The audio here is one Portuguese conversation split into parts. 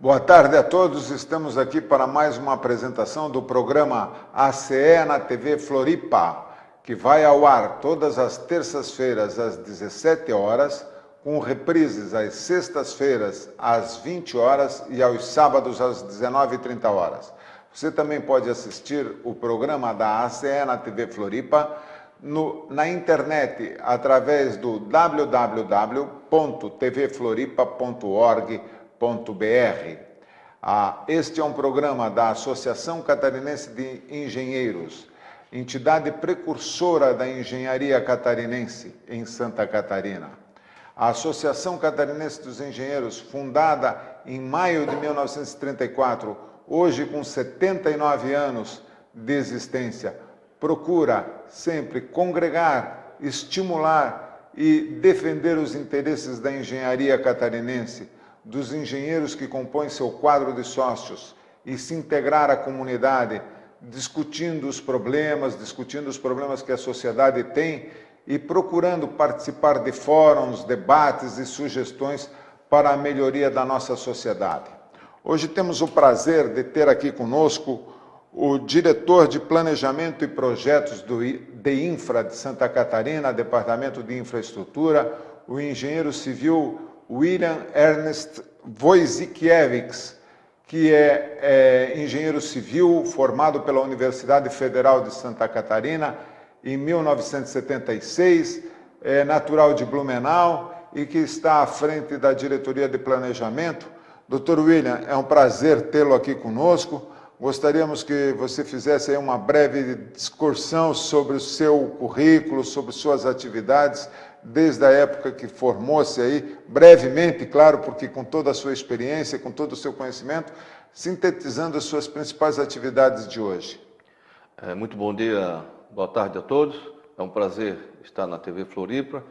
Boa tarde a todos, estamos aqui para mais uma apresentação do programa ACE na TV Floripa, que vai ao ar todas as terças-feiras às 17 horas, com reprises às sextas-feiras às 20 horas e aos sábados às 19h30 horas. Você também pode assistir o programa da ACE na TV Floripa na internet através do www.tvfloripa.org.br. Este é um programa da Associação Catarinense de Engenheiros, entidade precursora da engenharia catarinense em Santa Catarina. A Associação Catarinense dos Engenheiros, fundada em maio de 1934, hoje com 79 anos de existência, procura sempre congregar, estimular e defender os interesses da engenharia catarinense, dos engenheiros que compõem seu quadro de sócios e se integrar à comunidade, discutindo os problemas que a sociedade tem e procurando participar de fóruns, debates e sugestões para a melhoria da nossa sociedade. Hoje temos o prazer de ter aqui conosco o diretor de Planejamento e Projetos do DEINFRA de Santa Catarina, Departamento de Infraestrutura, o engenheiro civil William Ernest Wojcikiewicz, que é engenheiro civil formado pela Universidade Federal de Santa Catarina em 1976, é natural de Blumenau e que está à frente da diretoria de planejamento. Dr. William, é um prazer tê-lo aqui conosco. Gostaríamos que você fizesse aí uma breve discussão sobre o seu currículo, sobre suas atividades, desde a época que formou-se aí, brevemente, claro, porque com toda a sua experiência, com todo o seu conhecimento, sintetizando as suas principais atividades de hoje. Muito bom dia, boa tarde a todos. É um prazer estar na TV Floripa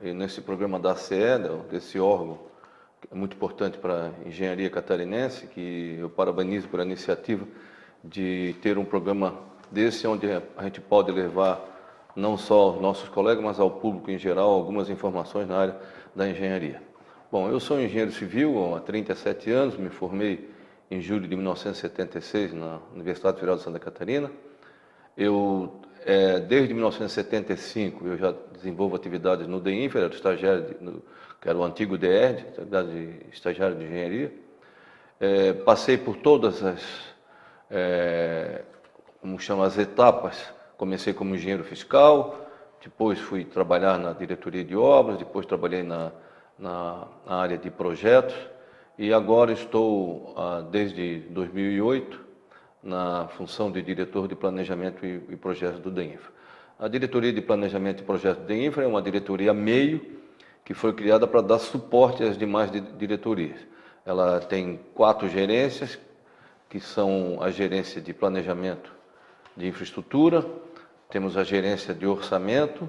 e nesse programa da ACE, desse órgão que é muito importante para a engenharia catarinense, que eu parabenizo pela iniciativa de ter um programa desse, onde a gente pode levar não só aos nossos colegas, mas ao público em geral, algumas informações na área da engenharia. Bom, eu sou engenheiro civil há 37 anos, me formei em julho de 1976 na Universidade Federal de Santa Catarina. Desde 1975, eu já desenvolvo atividades no DEINFRA, era estagiário, que era o antigo DERD, estagiário de engenharia. Passei por todas as etapas. Comecei como engenheiro fiscal, depois fui trabalhar na diretoria de obras, depois trabalhei na área de projetos e agora estou, desde 2008, na função de diretor de planejamento e projetos do DEINFRA. A diretoria de planejamento e projetos do DEINFRA é uma diretoria meio que foi criada para dar suporte às demais diretorias. Ela tem 4 gerências, que são a gerência de planejamento de infraestrutura, temos a gerência de orçamento,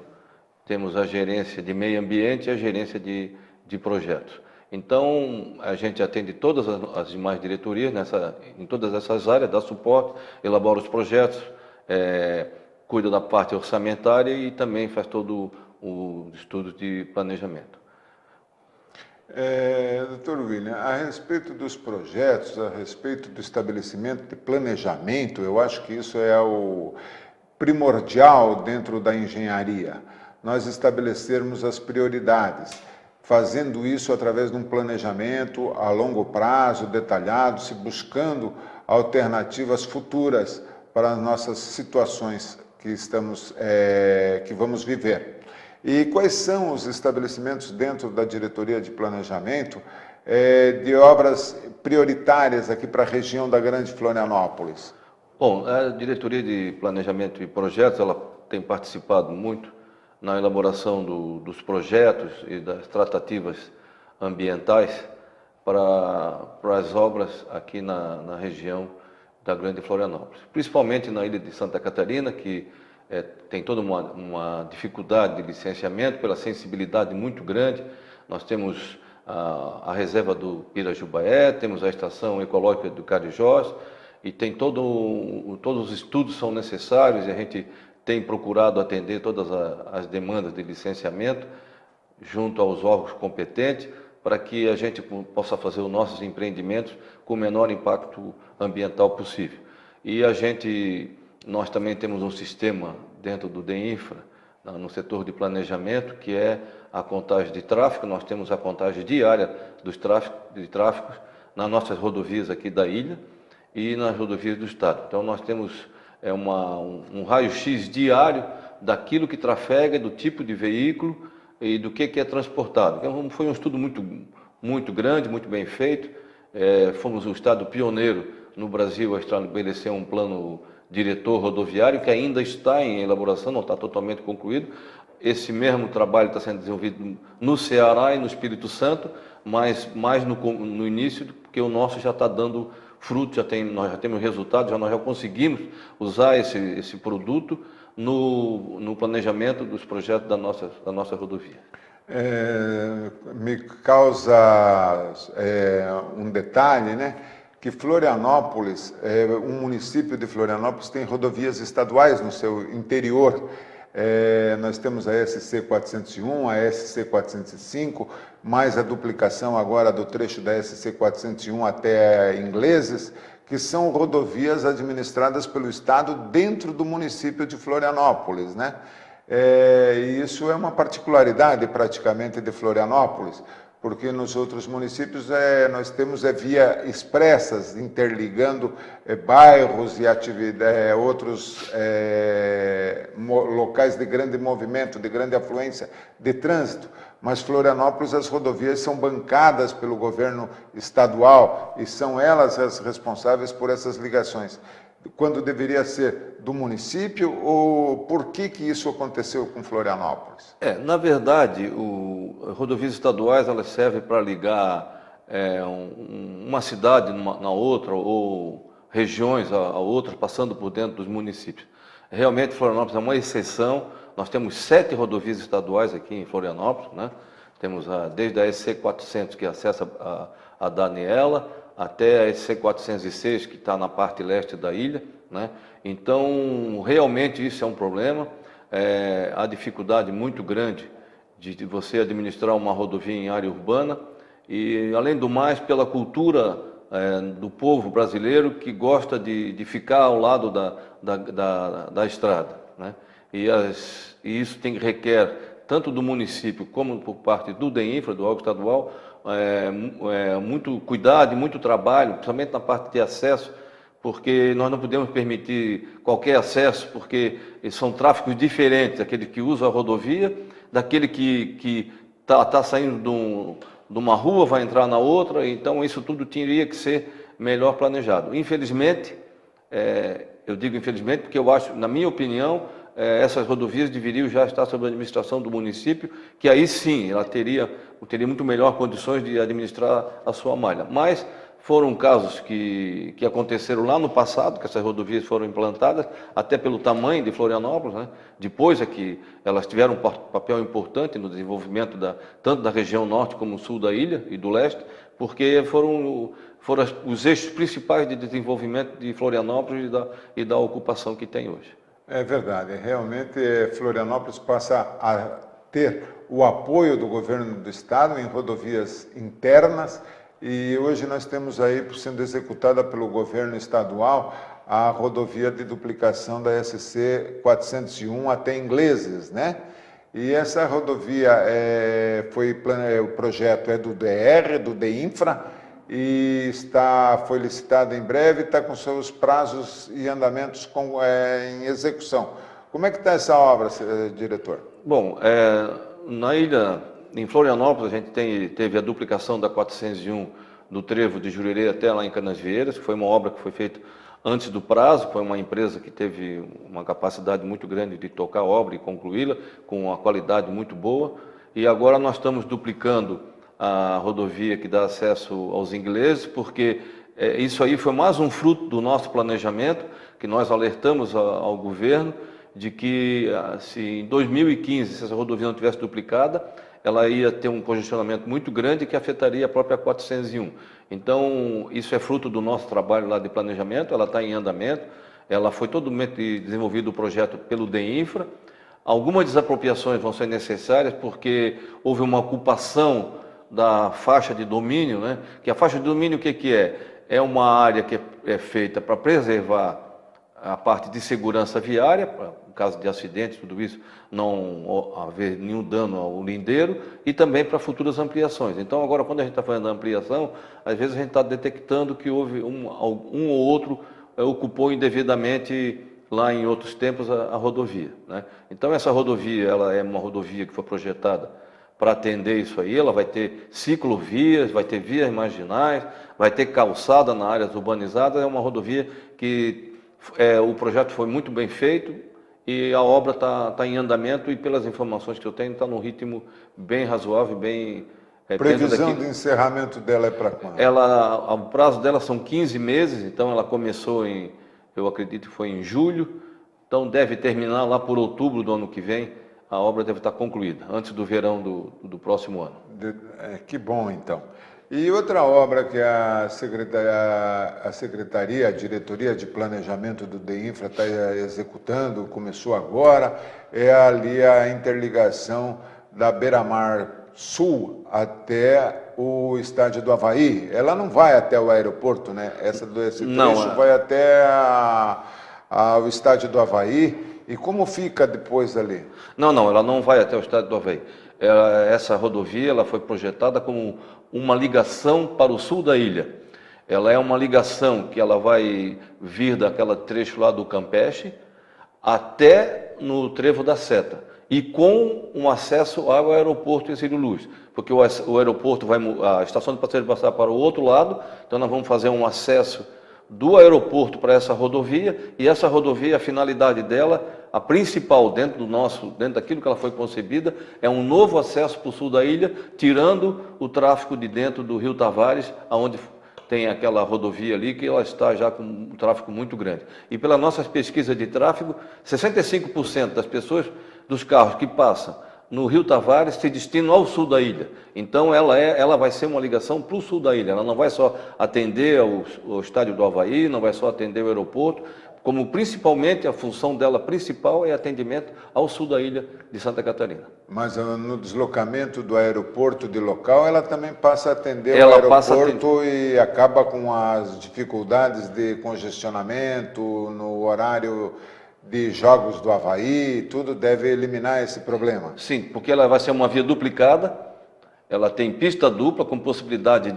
temos a gerência de meio ambiente e a gerência de projetos. Então, a gente atende todas as demais diretorias em todas essas áreas, dá suporte, elabora os projetos, cuida da parte orçamentária e também faz todo o estudo de planejamento. Dr. William, a respeito dos projetos, a respeito do estabelecimento de planejamento, eu acho que isso é o primordial dentro da engenharia. Nós estabelecermos as prioridades, fazendo isso através de um planejamento a longo prazo, detalhado, se buscando alternativas futuras para as nossas situações que vamos viver. E quais são os estabelecimentos dentro da diretoria de planejamento de obras prioritárias aqui para a região da Grande Florianópolis? Bom, a diretoria de planejamento e projetos, ela tem participado muito na elaboração dos projetos e das tratativas ambientais para as obras aqui na região da Grande Florianópolis, principalmente na ilha de Santa Catarina, que tem toda uma dificuldade de licenciamento pela sensibilidade muito grande. Nós temos a reserva do Pirajubaé, temos a estação ecológica do Carijós, e tem todos os estudos são necessários, e a gente tem procurado atender todas as demandas de licenciamento junto aos órgãos competentes. para que a gente possa fazer os nossos empreendimentos com o menor impacto ambiental possível. E nós também temos um sistema dentro do DEINFRA, no setor de planejamento, que é a contagem de tráfego. Nós temos a contagem diária dos tráfegos nas nossas rodovias aqui da ilha e nas rodovias do estado. Então nós temos um raio-x diário daquilo que trafega, do tipo de veículo e do que é transportado. Então, foi um estudo muito grande, muito bem feito. Fomos o estado pioneiro no Brasil a estabelecer um plano diretor rodoviário que ainda está em elaboração, não está totalmente concluído. Esse mesmo trabalho está sendo desenvolvido no Ceará e no Espírito Santo, mas mais no início, porque o nosso já está dando fruto, nós já temos resultados, nós já conseguimos usar esse produto no planejamento dos projetos da nossa rodovia. Me causa um detalhe, né? Que Florianópolis, um município de Florianópolis, tem rodovias estaduais no seu interior. Nós temos a SC 401, a SC 405, mais a duplicação agora do trecho da SC 401 até Ingleses, que são rodovias administradas pelo Estado dentro do município de Florianópolis, né? E isso é uma particularidade praticamente de Florianópolis, porque nos outros municípios nós temos via expressas interligando bairros e outros locais de grande movimento, de grande afluência de trânsito. Mas Florianópolis, as rodovias são bancadas pelo governo estadual e são elas as responsáveis por essas ligações. Quando deveria ser do município, ou por que isso aconteceu com Florianópolis? Na verdade, rodovias estaduais elas servem para ligar uma cidade na outra, ou regiões a outras, passando por dentro dos municípios. Realmente, Florianópolis é uma exceção. Nós temos 7 rodovias estaduais aqui em Florianópolis, né? Temos desde a SC 400, que acessa a Daniela, até a SC 406, que está na parte leste da ilha, né? Então, realmente isso é um problema. A dificuldade muito grande de você administrar uma rodovia em área urbana e, além do mais, pela cultura do povo brasileiro que gosta de ficar ao lado da estrada, né? E isso requer, tanto do município como por parte do DEINFRA, do órgão estadual, muito cuidado e muito trabalho, principalmente na parte de acesso, porque nós não podemos permitir qualquer acesso, porque são tráfegos diferentes, aquele que usa a rodovia, daquele que está saindo de uma rua, vai entrar na outra. Então isso tudo teria que ser melhor planejado. Infelizmente, eu digo infelizmente porque eu acho, na minha opinião, essas rodovias deveriam já estar sob a administração do município, que aí sim ela teria muito melhor condições de administrar a sua malha. Mas foram casos que aconteceram lá no passado, que essas rodovias foram implantadas, até pelo tamanho de Florianópolis, né? Depois é que elas tiveram um papel importante no desenvolvimento tanto da região norte como sul da ilha e do leste, porque foram os eixos principais de desenvolvimento de Florianópolis e da ocupação que tem hoje. É verdade, realmente Florianópolis passa a ter o apoio do governo do estado em rodovias internas e hoje nós temos aí sendo executada pelo governo estadual a rodovia de duplicação da SC 401 até Ingleses, né? E essa rodovia o projeto é do DR, do DEINFRA, e foi licitada em breve, está com seus prazos e andamentos em execução. Como é que está essa obra, diretor? Bom, na ilha, em Florianópolis, a gente teve a duplicação da 401 do trevo de Jurerê até lá em Canasvieiras, que foi uma obra que foi feita antes do prazo. Foi uma empresa que teve uma capacidade muito grande de tocar a obra e concluí-la, com uma qualidade muito boa. E agora nós estamos duplicando a rodovia que dá acesso aos Ingleses, porque isso aí foi mais um fruto do nosso planejamento, que nós alertamos ao governo, de que se em 2015, se essa rodovia não tivesse duplicada, ela ia ter um congestionamento muito grande que afetaria a própria 401. Então, isso é fruto do nosso trabalho lá de planejamento, ela está em andamento, ela foi totalmente desenvolvido o projeto pelo DEINFRA. Algumas desapropriações vão ser necessárias porque houve uma ocupação da faixa de domínio, né? Que a faixa de domínio o que que é? É uma área que é feita para preservar a parte de segurança viária, no caso de acidentes, tudo isso, não haver nenhum dano ao lindeiro, e também para futuras ampliações. Então, agora, quando a gente está fazendo a ampliação, às vezes a gente está detectando que houve um ou outro ocupou indevidamente lá em outros tempos a rodovia, né? Então, essa rodovia, ela é uma rodovia que foi projetada para atender isso aí. Ela vai ter ciclovias, vai ter vias marginais, vai ter calçada na áreas urbanizadas. É uma rodovia que o projeto foi muito bem feito e a obra está em andamento, e pelas informações que eu tenho, está num ritmo bem razoável, bem... Previsão de encerramento dela é para quando? O prazo dela são 15 meses, então ela começou eu acredito que foi em julho, então deve terminar lá por outubro do ano que vem. A obra deve estar concluída, antes do verão do próximo ano. Que bom, então. E outra obra que a Secretaria, a Diretoria de Planejamento do DEINFRA está executando, começou agora, é ali a interligação da Beira-Mar Sul até o estádio do Avaí. Ela não vai até o aeroporto, né? Esse trecho vai até o estádio do Avaí. E como fica depois ali? Não, ela não vai até o estádio do Avaí. Essa rodovia ela foi projetada como uma ligação para o sul da ilha. Ela é uma ligação que ela vai vir daquela trecho lá do Campeche até no Trevo da Seta, e com um acesso ao aeroporto em Círio Luz, porque o aeroporto a estação de passageiros vai passar para o outro lado, então nós vamos fazer um acesso do aeroporto para essa rodovia, e essa rodovia, a finalidade dela, a principal dentro daquilo que ela foi concebida, é um novo acesso para o sul da ilha, tirando o tráfego de dentro do Rio Tavares, onde tem aquela rodovia ali, que ela está já com um tráfego muito grande. E pelas nossas pesquisas de tráfego, 65% das pessoas, dos carros que passam no Rio Tavares, se destinam ao sul da ilha. Então ela vai ser uma ligação para o sul da ilha. Ela não vai só atender ao estádio do Avaí, não vai só atender o aeroporto, como principalmente a função dela principal é atendimento ao sul da ilha de Santa Catarina. Mas no deslocamento do aeroporto de local, ela também passa a atender o aeroporto e acaba com as dificuldades de congestionamento no horário de jogos do Avaí, tudo deve eliminar esse problema. Sim, porque ela vai ser uma via duplicada, ela tem pista dupla com possibilidade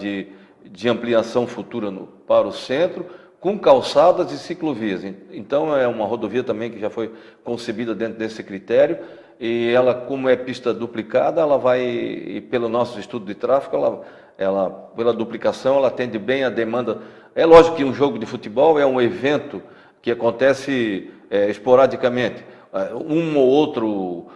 de ampliação futura para o centro, com calçadas e ciclovias. Então é uma rodovia também que já foi concebida dentro desse critério, e ela, como é pista duplicada, ela vai, e pelo nosso estudo de tráfego, pela duplicação, ela atende bem a demanda. É lógico que um jogo de futebol é um evento que acontece esporadicamente. Um ou outro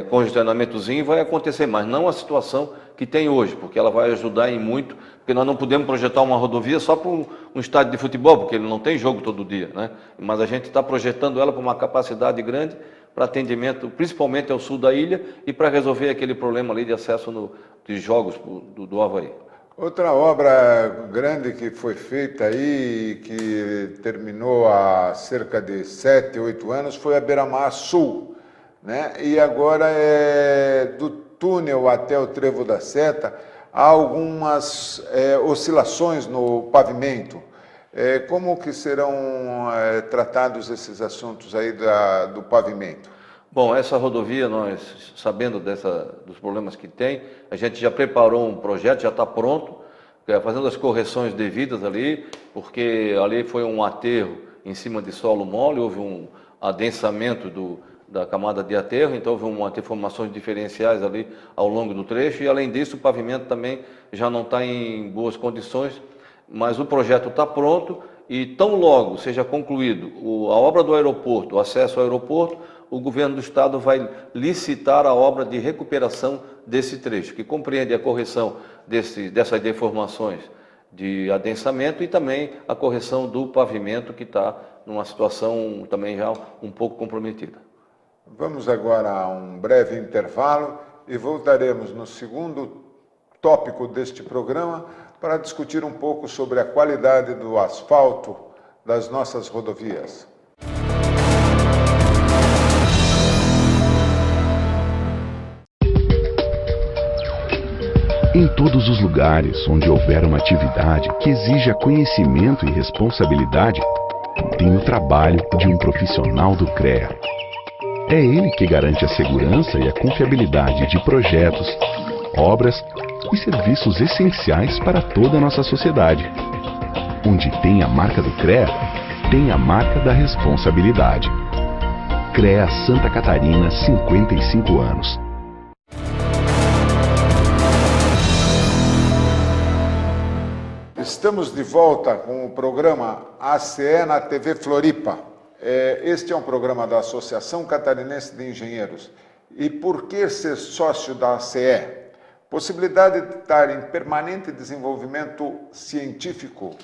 congestionamentozinho vai acontecer, mas não a situação que tem hoje, porque ela vai ajudar em muito, porque nós não podemos projetar uma rodovia só para um estádio de futebol, porque ele não tem jogo todo dia, né? Mas a gente está projetando ela para uma capacidade grande para atendimento, principalmente ao sul da ilha, e para resolver aquele problema ali de acesso de jogos do Avaí. Outra obra grande que foi feita aí, que terminou há cerca de 7, 8 anos, foi a Beira-Mar Sul, né? E agora do túnel até o Trevo da Seta, há algumas oscilações no pavimento. Como que serão tratados esses assuntos aí do pavimento? Bom, essa rodovia, nós, sabendo dos problemas que tem, a gente já preparou um projeto, já está pronto, fazendo as correções devidas ali, porque ali foi um aterro em cima de solo mole, houve um adensamento da camada de aterro, então houve uma deformações diferenciais ali ao longo do trecho, e além disso o pavimento também já não está em boas condições, mas o projeto está pronto, e tão logo seja concluído a obra do aeroporto, o acesso ao aeroporto, o governo do estado vai licitar a obra de recuperação desse trecho, que compreende a correção dessas deformações de adensamento e também a correção do pavimento, que está numa situação também já um pouco comprometida. Vamos agora a um breve intervalo e voltaremos no segundo tópico deste programa para discutir um pouco sobre a qualidade do asfalto das nossas rodovias. Em todos os lugares onde houver uma atividade que exija conhecimento e responsabilidade, tem o trabalho de um profissional do CREA. É ele que garante a segurança e a confiabilidade de projetos, obras e serviços essenciais para toda a nossa sociedade. Onde tem a marca do CREA, tem a marca da responsabilidade. CREA Santa Catarina, 55 anos. Estamos de volta com o programa ACE na TV Floripa. Este é um programa da Associação Catarinense de Engenheiros. E por que ser sócio da ACE? Possibilidade de estar em permanente desenvolvimento científico,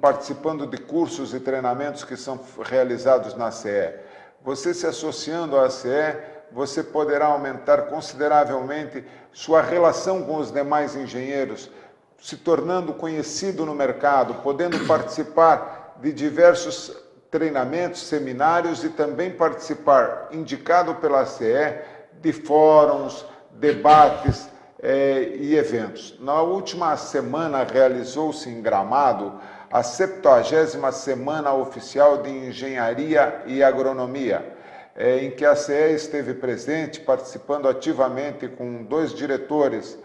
participando de cursos e treinamentos que são realizados na ACE. Você se associando à ACE, você poderá aumentar consideravelmente sua relação com os demais engenheiros, se tornando conhecido no mercado, podendo participar de diversos treinamentos, seminários e também participar, indicado pela ACE, de fóruns, debates e eventos. Na última semana realizou-se em Gramado a 70ª Semana Oficial de Engenharia e Agronomia, em que a ACE esteve presente, participando ativamente com 2 diretores,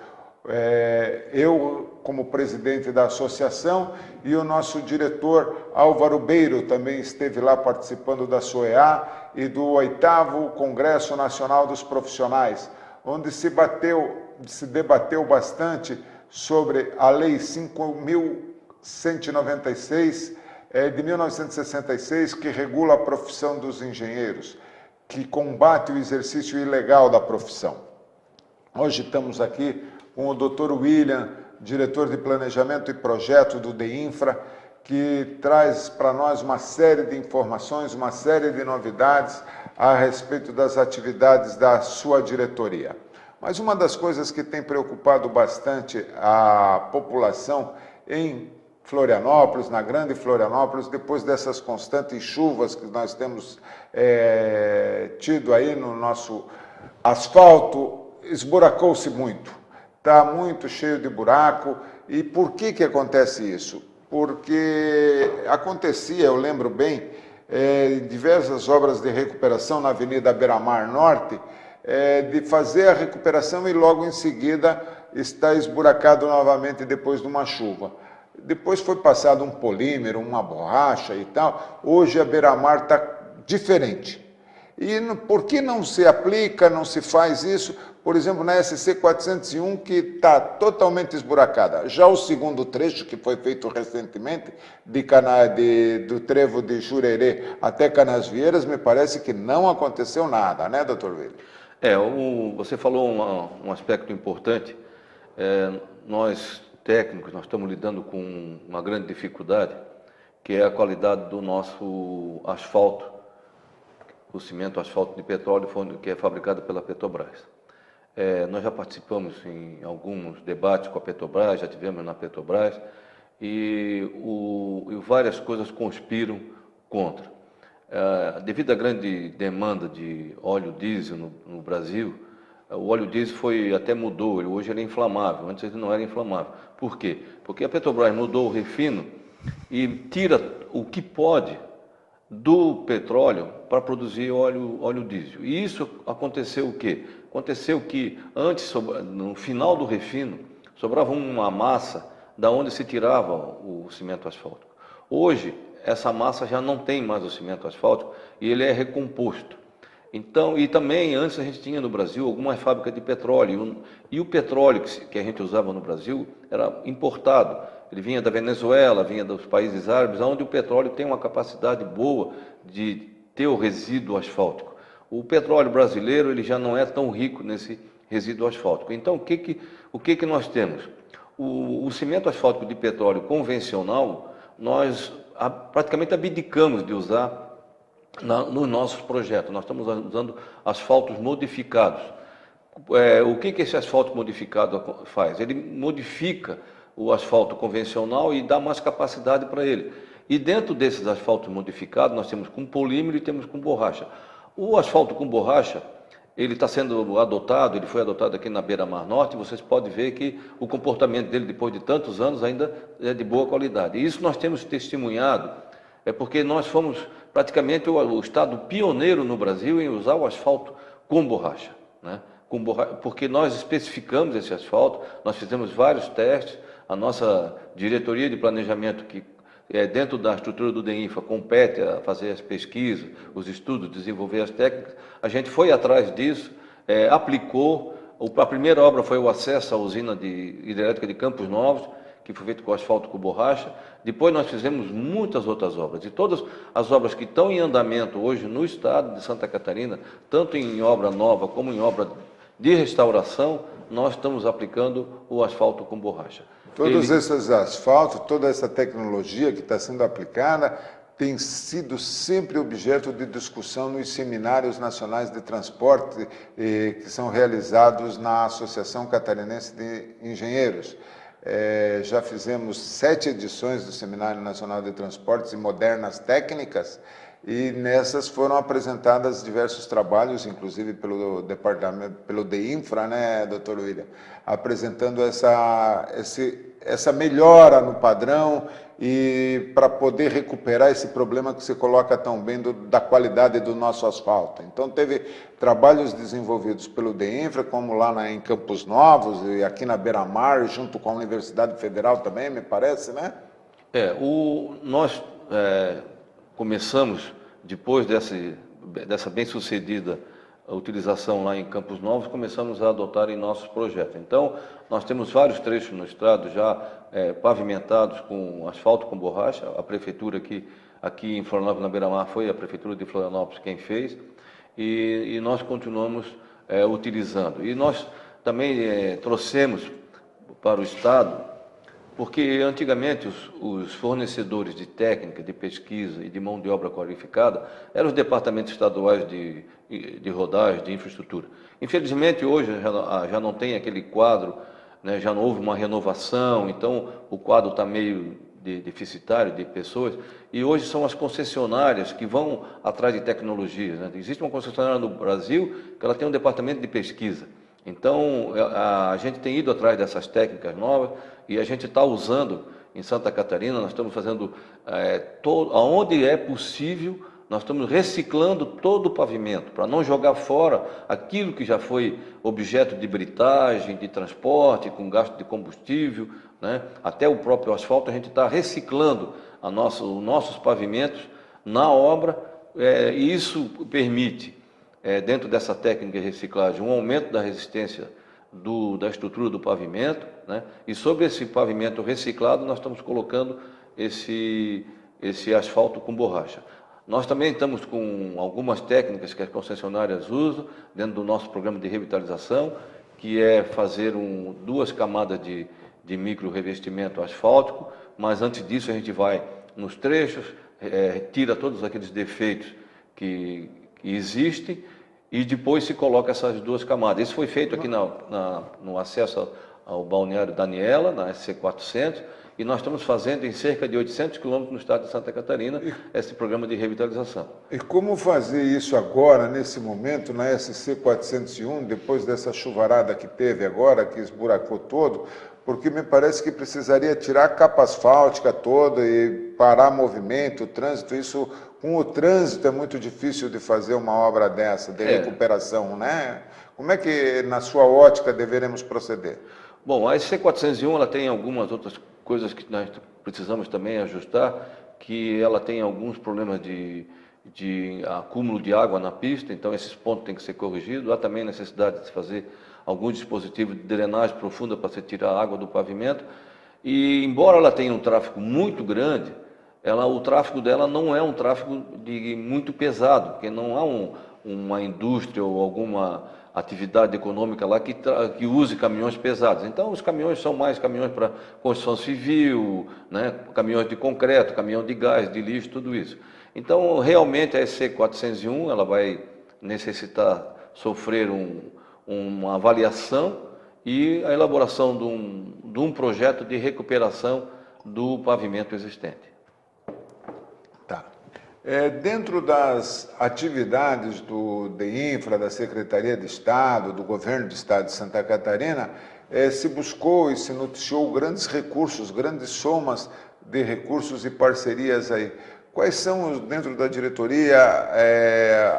eu como presidente da associação e o nosso diretor Álvaro Beiro também esteve lá participando da SOEA e do 8º Congresso Nacional dos Profissionais, onde se debateu bastante sobre a Lei 5.196 de 1966, que regula a profissão dos engenheiros, que combate o exercício ilegal da profissão. Hoje estamos aqui com o Dr. William, diretor de Planejamento e Projeto do DEINFRA, que traz para nós uma série de informações, uma série de novidades a respeito das atividades da sua diretoria. Mas uma das coisas que tem preocupado bastante a população em Florianópolis, na grande Florianópolis, depois dessas constantes chuvas que nós temos tido aí no nosso asfalto, esburacou-se muito. Está muito cheio de buraco. E por que acontece isso? Porque acontecia, eu lembro bem, diversas obras de recuperação na Avenida Beira-Mar Norte, de fazer a recuperação e logo em seguida está esburacado novamente depois de uma chuva. Depois foi passado um polímero, uma borracha e tal. Hoje a Beira-Mar está diferente. E por que não se aplica, não se faz isso? Por exemplo, na SC 401, que está totalmente esburacada. Já o segundo trecho, que foi feito recentemente, do trevo de Jurerê até Canasvieiras, me parece que não aconteceu nada, né, doutor William? Você falou um aspecto importante. Nós, técnicos, nós estamos lidando com uma grande dificuldade, que é a qualidade do nosso asfalto, o cimento asfalto de petróleo, que é fabricado pela Petrobras. Nós já participamos em alguns debates com a Petrobras, já tivemos na Petrobras, e várias coisas conspiram contra. Devido à grande demanda de óleo diesel no Brasil, o óleo diesel até mudou, hoje ele é inflamável, antes ele não era inflamável. Por quê? Porque a Petrobras mudou o refino e tira o que pode do petróleo para produzir óleo diesel. E isso aconteceu o quê? Aconteceu que antes, no final do refino, sobrava uma massa da onde se tirava o cimento asfáltico. Hoje, essa massa já não tem mais o cimento asfáltico e ele é recomposto. Então, e também antes a gente tinha no Brasil algumas fábricas de petróleo, e o petróleo que a gente usava no Brasil era importado. Ele vinha da Venezuela, vinha dos países árabes, onde o petróleo tem uma capacidade boa de ter o resíduo asfáltico. O petróleo brasileiro ele já não é tão rico nesse resíduo asfáltico. Então, o que nós temos? O cimento asfáltico de petróleo convencional, nós praticamente abdicamos de usar nos nossos projetos. Nós estamos usando asfaltos modificados. O que esse asfalto modificado faz? Ele modifica o asfalto convencional e dá mais capacidade para ele. E dentro desses asfaltos modificados, nós temos com polímero e temos com borracha. O asfalto com borracha, ele está sendo adotado, ele foi adotado aqui na Beira-Mar Norte, e vocês podem ver que o comportamento dele, depois de tantos anos, ainda é de boa qualidade. E isso nós temos testemunhado, porque nós fomos praticamente o estado pioneiro no Brasil em usar o asfalto com borracha, né? Porque nós especificamos esse asfalto, nós fizemos vários testes, a nossa diretoria de planejamento, que dentro da estrutura do DEINFRA, compete a fazer as pesquisas, os estudos, desenvolver as técnicas, a gente foi atrás disso, aplicou, a primeira obra foi o acesso à usina de hidrelétrica de Campos Novos, que foi feito com asfalto com borracha. Depois nós fizemos muitas outras obras, e todas as obras que estão em andamento hoje no estado de Santa Catarina, tanto em obra nova como em obra de restauração, nós estamos aplicando o asfalto com borracha. Todos esses asfaltos, toda essa tecnologia que está sendo aplicada, tem sido sempre objeto de discussão nos seminários nacionais de transporte que são realizados na Associação Catarinense de Engenheiros. Já fizemos 7 edições do Seminário Nacional de Transportes e Modernas Técnicas, e nessas foram apresentadas diversos trabalhos, inclusive pelo departamento, pelo DEINFRA, né, doutor William, apresentando essa melhora no padrão e para poder recuperar esse problema que você coloca tão bem da qualidade do nosso asfalto. Então teve trabalhos desenvolvidos pelo DEINFRA, como lá em Campos Novos e aqui na Beira-Mar, junto com a Universidade Federal também, me parece, né? Nós começamos, depois dessa bem-sucedida utilização lá em Campos Novos, começamos a adotar em nossos projetos. Então, nós temos vários trechos no estado já pavimentados com asfalto com borracha. A prefeitura aqui em Florianópolis, na Beira-Mar, foi a prefeitura de Florianópolis quem fez, e nós continuamos utilizando. E nós também trouxemos para o estado, porque antigamente os fornecedores de técnica, de pesquisa e de mão de obra qualificada eram os departamentos estaduais de rodagem, de infraestrutura. Infelizmente, hoje já não tem aquele quadro, né, já não houve uma renovação, então o quadro está meio deficitário de pessoas, e hoje são as concessionárias que vão atrás de tecnologias, né? Existe uma concessionária no Brasil que ela tem um departamento de pesquisa. Então, a gente tem ido atrás dessas técnicas novas e a gente está usando em Santa Catarina. Nós estamos fazendo, aonde é possível, nós estamos reciclando todo o pavimento, para não jogar fora aquilo que já foi objeto de britagem, de transporte, com gasto de combustível, né? Até o próprio asfalto, a gente está reciclando os nossos pavimentos na obra, e isso permite, dentro dessa técnica de reciclagem, um aumento da resistência da estrutura do pavimento, né? E sobre esse pavimento reciclado, nós estamos colocando esse asfalto com borracha. Nós também estamos com algumas técnicas que as concessionárias usam dentro do nosso programa de revitalização, que é fazer 2 camadas de micro revestimento asfáltico, mas antes disso a gente vai nos trechos, tira todos aqueles defeitos que existem, e depois se coloca essas 2 camadas. Isso foi feito aqui no acesso ao balneário Daniela, na SC400, e nós estamos fazendo em cerca de 800 quilômetros no estado de Santa Catarina esse programa de revitalização. E como fazer isso agora, nesse momento, na SC401, depois dessa chuvarada que teve agora, que esburacou todo? Porque me parece que precisaria tirar a capa asfáltica toda e parar movimento, trânsito. Isso, com o trânsito, é muito difícil de fazer uma obra dessa, de recuperação, né? Como é que, na sua ótica, deveremos proceder? Bom, a SC401 ela tem algumas outras coisas que nós precisamos também ajustar, que ela tem alguns problemas de acúmulo de água na pista, então esses pontos têm que ser corrigidos. Há também necessidade de se fazer algum dispositivo de drenagem profunda para se tirar a água do pavimento. E embora ela tenha um tráfego muito grande, o tráfego dela não é um tráfego muito pesado, porque não há uma indústria ou alguma atividade econômica lá que use caminhões pesados. Então os caminhões são mais caminhões para construção civil, né? Caminhões de concreto, caminhão de gás, de lixo, tudo isso. Então realmente a SC401 ela vai necessitar sofrer uma avaliação e a elaboração de um projeto de recuperação do pavimento existente. Tá. Dentro das atividades do DEINFRA, da Secretaria de Estado, do Governo do Estado de Santa Catarina, se buscou e se noticiou grandes recursos, grandes somas de recursos e parcerias aí. Quais são, dentro da diretoria,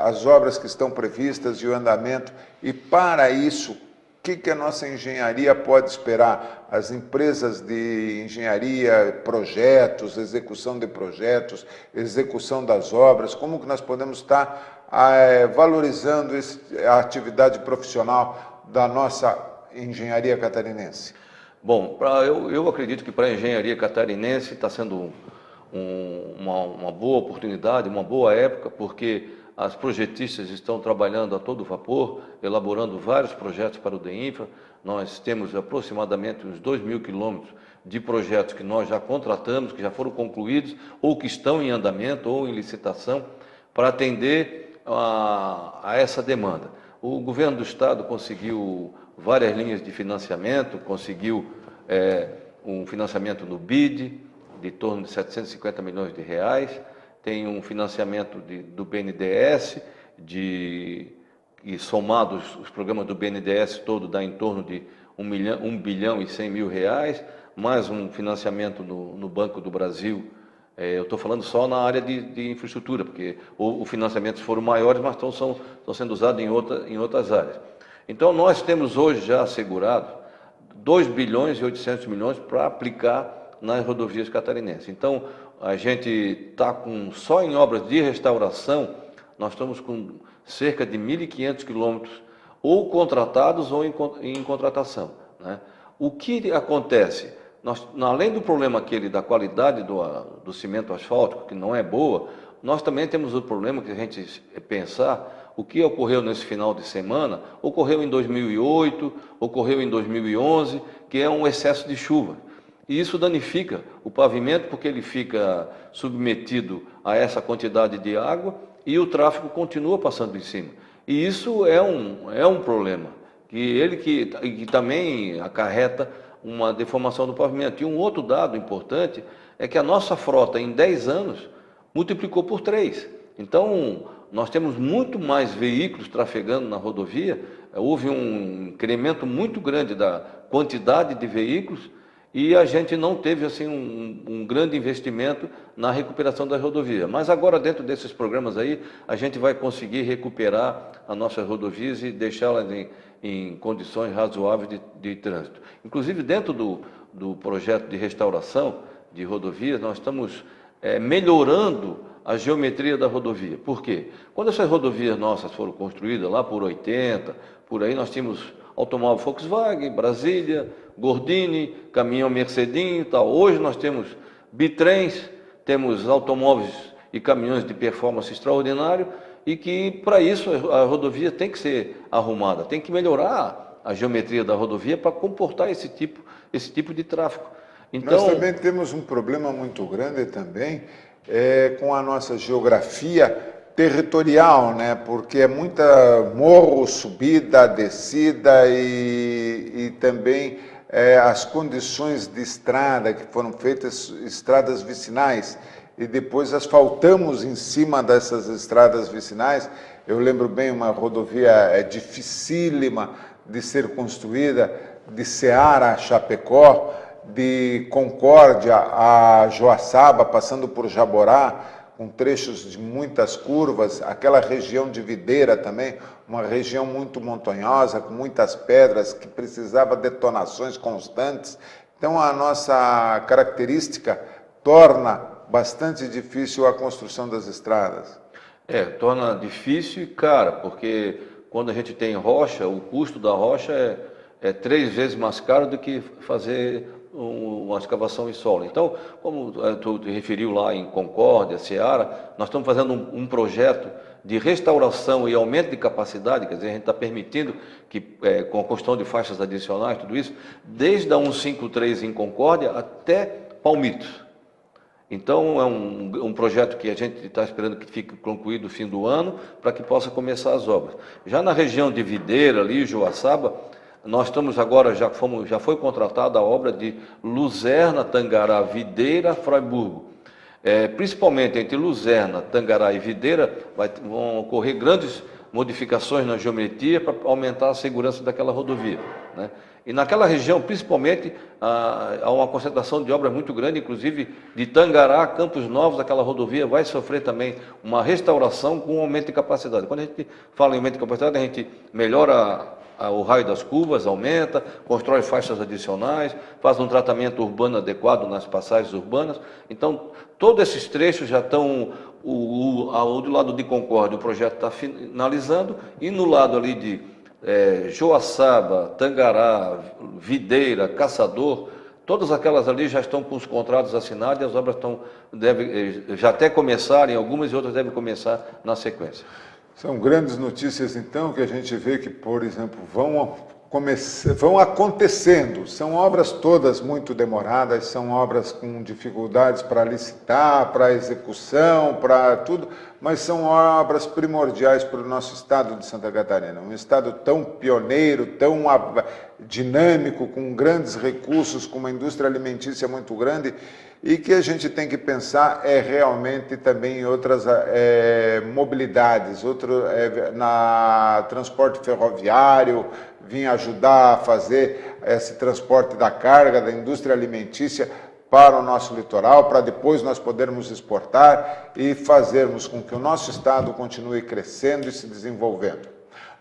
as obras que estão previstas e o andamento? E para isso, o que a nossa engenharia pode esperar? As empresas de engenharia, projetos, execução de projetos, execução das obras, como que nós podemos estar valorizando a atividade profissional da nossa engenharia catarinense? Bom, eu acredito que para a engenharia catarinense está sendo uma boa oportunidade, uma boa época, porque as projetistas estão trabalhando a todo vapor, elaborando vários projetos para o DEINFRA. Nós temos aproximadamente uns 2.000 quilômetros de projetos que nós já contratamos, que já foram concluídos, ou que estão em andamento, ou em licitação, para atender a essa demanda. O governo do estado conseguiu várias linhas de financiamento, conseguiu um financiamento no BID, de torno de 750 milhões de reais, tem um financiamento do BNDES, e somados os programas do BNDES todo dá em torno de 1 bilhão e 100 mil reais, mais um financiamento no Banco do Brasil. Eu estou falando só na área de infraestrutura, porque os financiamentos foram maiores, mas estão sendo usados em outras áreas. Então, nós temos hoje já assegurado 2 bilhões e 800 milhões para aplicar nas rodovias catarinenses. Então, a gente está só em obras de restauração, nós estamos com cerca de 1.500 quilômetros ou contratados ou em contratação, né? O que acontece? Além do problema aquele da qualidade do cimento asfáltico, que não é boa, nós também temos o problema que a gente pensar o que ocorreu nesse final de semana, ocorreu em 2008, ocorreu em 2011, que é um excesso de chuva. E isso danifica o pavimento porque ele fica submetido a essa quantidade de água e o tráfego continua passando em cima. E isso é um problema, que também acarreta uma deformação do pavimento. E um outro dado importante é que a nossa frota em 10 anos multiplicou por 3. Então, nós temos muito mais veículos trafegando na rodovia, houve um incremento muito grande da quantidade de veículos, e a gente não teve assim um grande investimento na recuperação da rodovia. Mas agora, dentro desses programas aí, a gente vai conseguir recuperar as nossas rodovias e deixá-las em condições razoáveis de trânsito. Inclusive, dentro do projeto de restauração de rodovias, nós estamos melhorando a geometria da rodovia. Por quê? Quando essas rodovias nossas foram construídas, lá por 80, por aí, nós tínhamos automóvel Volkswagen, Brasília, Gordini, caminhão Mercedinho e tal. Hoje nós temos bitrens, temos automóveis e caminhões de performance extraordinário, e que para isso a rodovia tem que ser arrumada, tem que melhorar a geometria da rodovia para comportar esse tipo de tráfego. Então, nós também temos um problema muito grande também com a nossa geografia territorial, né? Porque é muita morro, subida, descida e também as condições de estrada, que foram feitas estradas vicinais, e depois asfaltamos em cima dessas estradas vicinais. Eu lembro bem, uma rodovia dificílima de ser construída, de Ceará a Chapecó, de Concórdia a Joaçaba, passando por Jaborá, com trechos de muitas curvas, aquela região de Videira também, uma região muito montanhosa, com muitas pedras, que precisava de detonações constantes. Então, a nossa característica torna bastante difícil a construção das estradas. Torna difícil e cara, porque quando a gente tem rocha, o custo da rocha é 3 vezes mais caro do que fazer uma escavação em solo. Então, como tu te referiu lá em Concórdia, Ceará, nós estamos fazendo um projeto de restauração e aumento de capacidade, quer dizer, a gente está permitindo que, com a construção de faixas adicionais, tudo isso, desde a 153 em Concórdia até Palmitos. Então, é um projeto que a gente está esperando que fique concluído no fim do ano, para que possa começar as obras. Já na região de Videira, ali, Joaçaba, nós estamos agora, já foi contratada a obra de Luzerna, Tangará, Videira, Fraiburgo. Principalmente entre Luzerna, Tangará e Videira, vão ocorrer grandes modificações na geometria para aumentar a segurança daquela rodovia, né? E naquela região, principalmente, há uma concentração de obras muito grande, inclusive de Tangará, Campos Novos, aquela rodovia vai sofrer também uma restauração com um aumento de capacidade. Quando a gente fala em aumento de capacidade, a gente melhora o raio das curvas, aumenta, constrói faixas adicionais, faz um tratamento urbano adequado nas passagens urbanas. Então, todos esses trechos já estão, do lado de Concórdia, o projeto está finalizando, e no lado ali de Joaçaba, Tangará, Videira, Caçador, todas aquelas ali já estão com os contratos assinados e as obras devem já até começarem, algumas e outras devem começar na sequência. São grandes notícias, então, que a gente vê que, por exemplo, vão acontecendo. São obras todas muito demoradas, são obras com dificuldades para licitar, para execução, para tudo, mas são obras primordiais para o nosso estado de Santa Catarina. Um estado tão pioneiro, tão dinâmico, com grandes recursos, com uma indústria alimentícia muito grande, e que a gente tem que pensar realmente também em outras mobilidades, na transporte ferroviário, vir ajudar a fazer esse transporte da carga, da indústria alimentícia para o nosso litoral, para depois nós podermos exportar e fazermos com que o nosso estado continue crescendo e se desenvolvendo.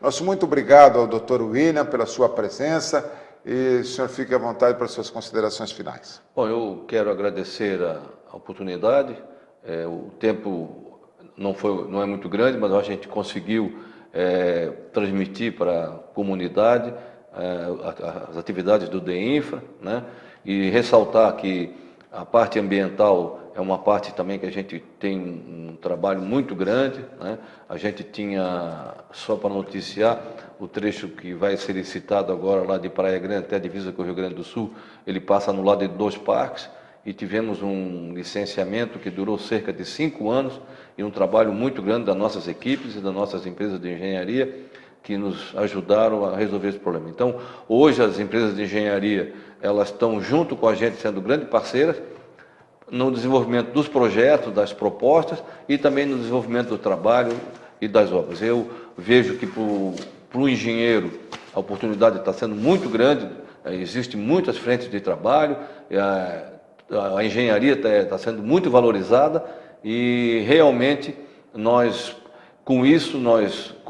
Nosso muito obrigado ao Dr. William pela sua presença. E o senhor fique à vontade para as suas considerações finais. Bom, eu quero agradecer a oportunidade. O tempo não é muito grande, mas a gente conseguiu transmitir para a comunidade as atividades do DEINFRA, né? E ressaltar que a parte ambiental é uma parte também que a gente tem um trabalho muito grande, né? A gente tinha, só para noticiar, o trecho que vai ser licitado agora lá de Praia Grande até a divisa com o Rio Grande do Sul, ele passa no lado de 2 parques, e tivemos um licenciamento que durou cerca de 5 anos e um trabalho muito grande das nossas equipes e das nossas empresas de engenharia que nos ajudaram a resolver esse problema. Então, hoje as empresas de engenharia, elas estão junto com a gente, sendo grandes parceiras no desenvolvimento dos projetos, das propostas e também no desenvolvimento do trabalho e das obras. Eu vejo que para o engenheiro a oportunidade está sendo muito grande, existem muitas frentes de trabalho, a engenharia está sendo muito valorizada e realmente com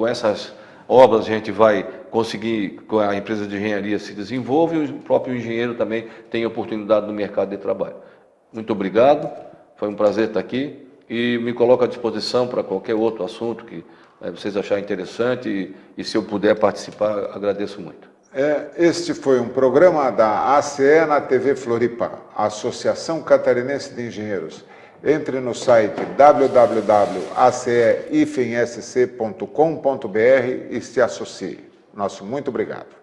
essas obras a gente vai conseguir, com a empresa de engenharia se desenvolve e o próprio engenheiro também tem oportunidade no mercado de trabalho. Muito obrigado, foi um prazer estar aqui e me coloco à disposição para qualquer outro assunto que vocês acharem interessante e se eu puder participar, agradeço muito. Este foi um programa da ACE na TV Floripa, Associação Catarinense de Engenheiros. Entre no site www.ace-sc.com.br e se associe. Nosso muito obrigado.